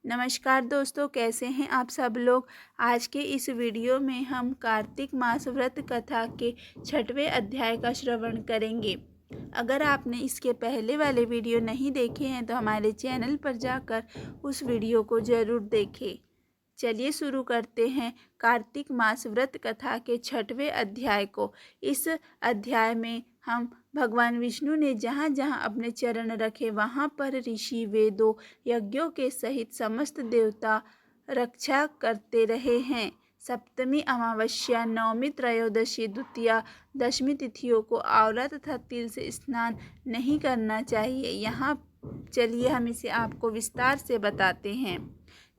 नमस्कार दोस्तों, कैसे हैं आप सब लोग। आज के इस वीडियो में हम कार्तिक मास व्रत कथा के 6वें अध्याय का श्रवण करेंगे। अगर आपने इसके पहले वाले वीडियो नहीं देखे हैं तो हमारे चैनल पर जाकर उस वीडियो को ज़रूर देखें। चलिए शुरू करते हैं कार्तिक मास व्रत कथा के 6वें अध्याय को। इस अध्याय में हम भगवान विष्णु ने जहाँ जहाँ अपने चरण रखे वहाँ पर ऋषि, वेदों, यज्ञों के सहित समस्त देवता रक्षा करते रहे हैं। सप्तमी, अमावस्या, नवमी, त्रयोदशी, द्वितीया, दशमी तिथियों को आंवला तथा तिल से स्नान नहीं करना चाहिए। यहाँ चलिए हम इसे आपको विस्तार से बताते हैं।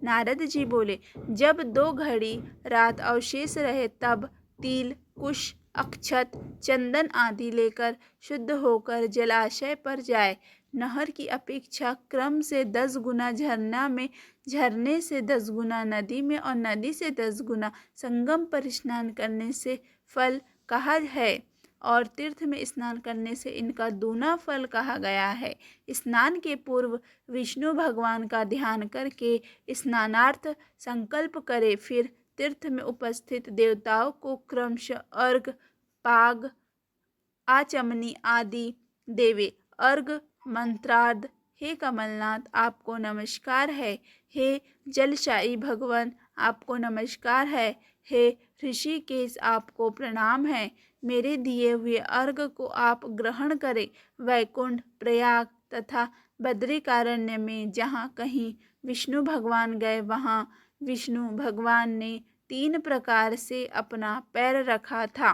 नारद जी बोले, जब 2 घड़ी रात अवशेष रहे तब तिल, कुश, अक्षत, चंदन आदि लेकर शुद्ध होकर जलाशय पर जाए। नहर की अपेक्षा क्रम से 10 गुना झरना में, झरने से 10 गुना नदी में और नदी से 10 गुना संगम पर स्नान करने से फल कहा है और तीर्थ में स्नान करने से इनका दूना फल कहा गया है। स्नान के पूर्व विष्णु भगवान का ध्यान करके स्नानार्थ संकल्प करे, फिर तीर्थ में उपस्थित देवताओं को क्रमशः अर्घ, पाग, आचमनी आदि देवे। अर्घ मंत्रार्थ, हे कमलनाथ आपको नमस्कार है, हे जलशायी भगवान आपको नमस्कार है, हे ऋषिकेश आपको प्रणाम है। मेरे दिए हुए अर्घ को आप ग्रहण करें। वैकुंठ, प्रयाग तथा बद्रिकारण्य में जहाँ कहीं विष्णु भगवान गए वहाँ विष्णु भगवान ने 3 प्रकार से अपना पैर रखा था।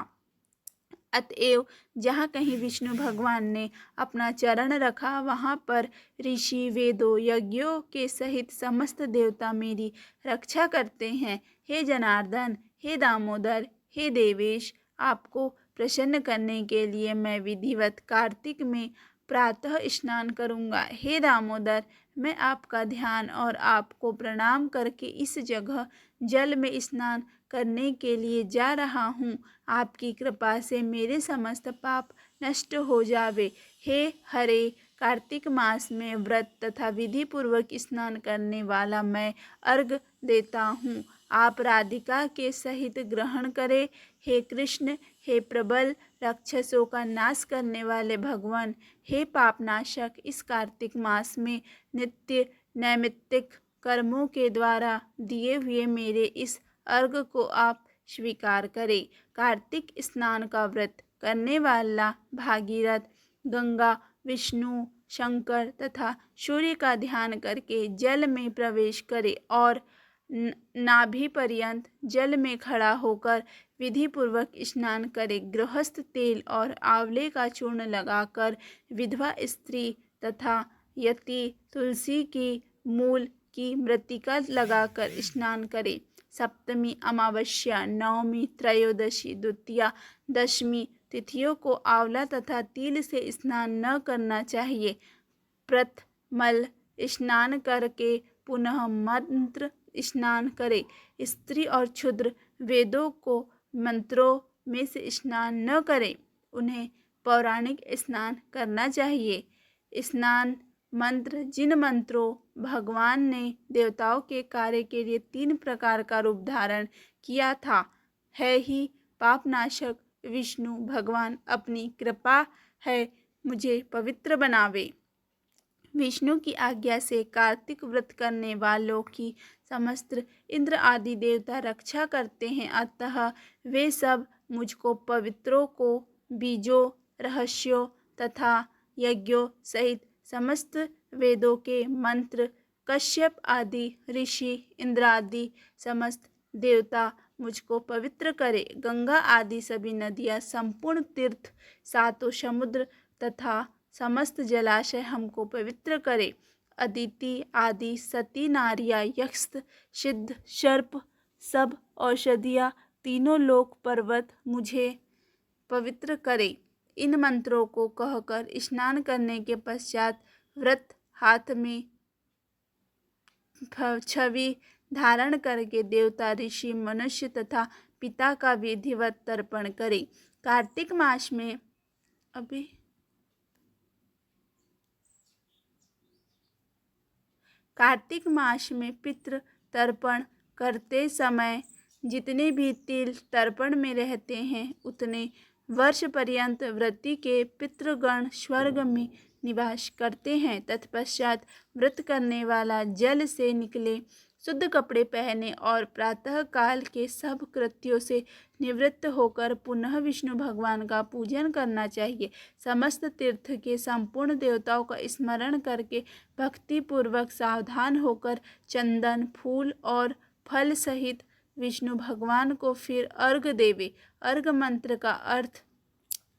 अतएव जहाँ कहीं विष्णु भगवान ने अपना चरण रखा वहाँ पर ऋषि, वेदों, यज्ञों के सहित समस्त देवता मेरी रक्षा करते हैं। हे जनार्दन, हे दामोदर, हे देवेश, आपको प्रसन्न करने के लिए मैं विधिवत कार्तिक में प्रातः स्नान करूँगा। हे दामोदर, मैं आपका ध्यान और आपको प्रणाम करके इस जगह जल में स्नान करने के लिए जा रहा हूँ। आपकी कृपा से मेरे समस्त पाप नष्ट हो जावे। हे हरे, कार्तिक मास में व्रत तथा विधि पूर्वक स्नान करने वाला मैं अर्घ देता हूँ। आप राधिका के सहित ग्रहण करें। हे कृष्ण, हे प्रबल, राक्षसों का नाश करने वाले भगवान, हे पापनाशक, इस कार्तिक मास में नित्य नैमित्तिक कर्मों के द्वारा दिए हुए मेरे इस अर्घ को आप स्वीकार करें। कार्तिक स्नान का व्रत करने वाला भागीरथ गंगा, विष्णु, शंकर तथा सूर्य का ध्यान करके जल में प्रवेश करे और नाभि पर्यंत जल में खड़ा होकर विधि पूर्वक स्नान करे। गृहस्थ तेल और आंवले का चूर्ण लगाकर, विधवा स्त्री तथा यति तुलसी की मूल की मृत्तिका लगाकर स्नान करे। सप्तमी, अमावस्या, नवमी, त्रयोदशी, द्वितीया, दशमी तिथियों को आंवला तथा तिल से स्नान न करना चाहिए। प्रथमल स्नान करके पुनः मंत्र स्नान करे। स्त्री और क्षुद्र वेदों को मंत्रों में से स्नान न करें, उन्हें पौराणिक स्नान करना चाहिए। स्नान मंत्र, जिन मंत्रों भगवान ने देवताओं के कार्य के लिए 3 प्रकार का रूप धारण किया था, है ही पापनाशक विष्णु भगवान अपनी कृपा है मुझे पवित्र बनावे। विष्णु की आज्ञा से कार्तिक व्रत करने वालों की समस्त इंद्र आदि देवता रक्षा करते हैं, अतः वे सब मुझको पवित्रों को बीजों, रहस्यों तथा यज्ञों सहित समस्त वेदों के मंत्र, कश्यप आदि ऋषि, इंद्र आदि समस्त देवता मुझको पवित्र करे। गंगा आदि सभी नदियाँ, संपूर्ण तीर्थ, 7 समुद्र तथा समस्त जलाशय हमको पवित्र करे। अदिति आदि सती नारियाँ, यक्ष, सिद्ध, सर्प, सब औषधियाँ, तीनों लोक, पर्वत मुझे पवित्र करे। इन मंत्रों को कहकर स्नान करने के पश्चात व्रत हाथ में छवि धारण करके देवता, ऋषि, मनुष्य तथा पिता का विधिवत तर्पण करे। कार्तिक मास में कार्तिक मास में पितृ तर्पण करते समय जितने भी तिल तर्पण में रहते हैं उतने वर्ष पर्यंत व्रती के पितृगण स्वर्ग में निवास करते हैं। तत्पश्चात व्रत करने वाला जल से निकले शुद्ध कपड़े पहने और प्रातः काल के सब कृत्यों से निवृत्त होकर पुनः विष्णु भगवान का पूजन करना चाहिए। समस्त तीर्थ के संपूर्ण देवताओं का स्मरण करके भक्ति पूर्वक सावधान होकर चंदन फूल और फल सहित विष्णु भगवान को फिर अर्घ देवे। अर्घ मंत्र का अर्थ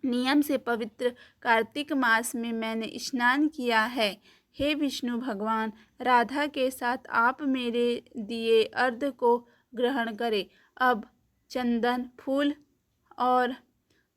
नियम से पवित्र कार्तिक मास में मैंने स्नान किया है। हे विष्णु भगवान, राधा के साथ आप मेरे दिए अर्घ को ग्रहण करें। अब चंदन फूल और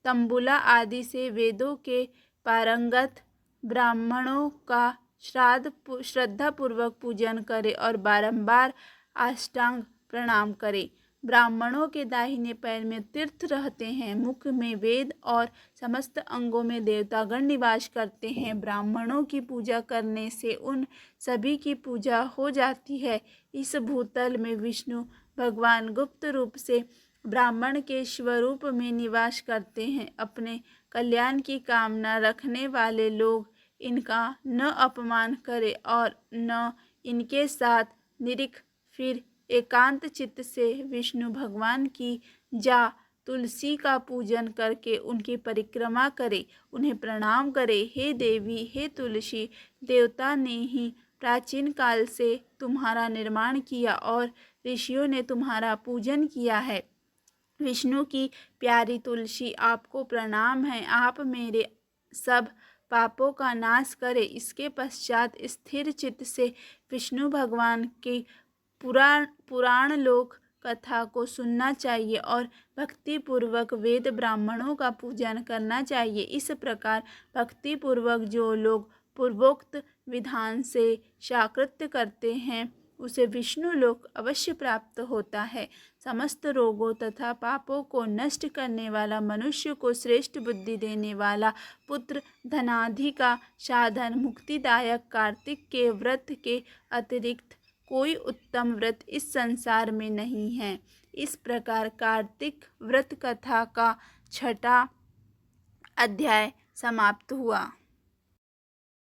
तंबूला आदि से वेदों के पारंगत ब्राह्मणों का श्रद्धापूर्वक पूजन करें और बारंबार अष्टांग प्रणाम करें। ब्राह्मणों के दाहिने पैर में तीर्थ रहते हैं, मुख में वेद और समस्त अंगों में देवतागण निवास करते हैं। ब्राह्मणों की पूजा करने से उन सभी की पूजा हो जाती है। इस भूतल में विष्णु भगवान गुप्त रूप से ब्राह्मण के स्वरूप में निवास करते हैं। अपने कल्याण की कामना रखने वाले लोग इनका न अपमान करें और न इनके साथ निरीख, फिर एकांत चित्त से विष्णु भगवान की जा तुलसी का पूजन करके उनकी परिक्रमा करें, उन्हें प्रणाम करें। हे देवी, हे तुलसी, देवता ने ही प्राचीन काल से तुम्हारा निर्माण किया और ऋषियों ने तुम्हारा पूजन किया है। विष्णु की प्यारी तुलसी, आपको प्रणाम है। आप मेरे सब पापों का नाश करें। इसके पश्चात स्थिर चित्त से विष्णु भगवान की पुराण लोक कथा को सुनना चाहिए और भक्ति पूर्वक वेद ब्राह्मणों का पूजन करना चाहिए। इस प्रकार भक्ति पूर्वक जो लोग पूर्वोक्त विधान से शाकृत्य करते हैं उसे विष्णु लोक अवश्य प्राप्त होता है। समस्त रोगों तथा पापों को नष्ट करने वाला, मनुष्य को श्रेष्ठ बुद्धि देने वाला, पुत्र धनादि का साधन, मुक्तिदायक कार्तिक के व्रत के अतिरिक्त कोई उत्तम व्रत इस संसार में नहीं है। इस प्रकार कार्तिक व्रत कथा का 6वां अध्याय समाप्त हुआ।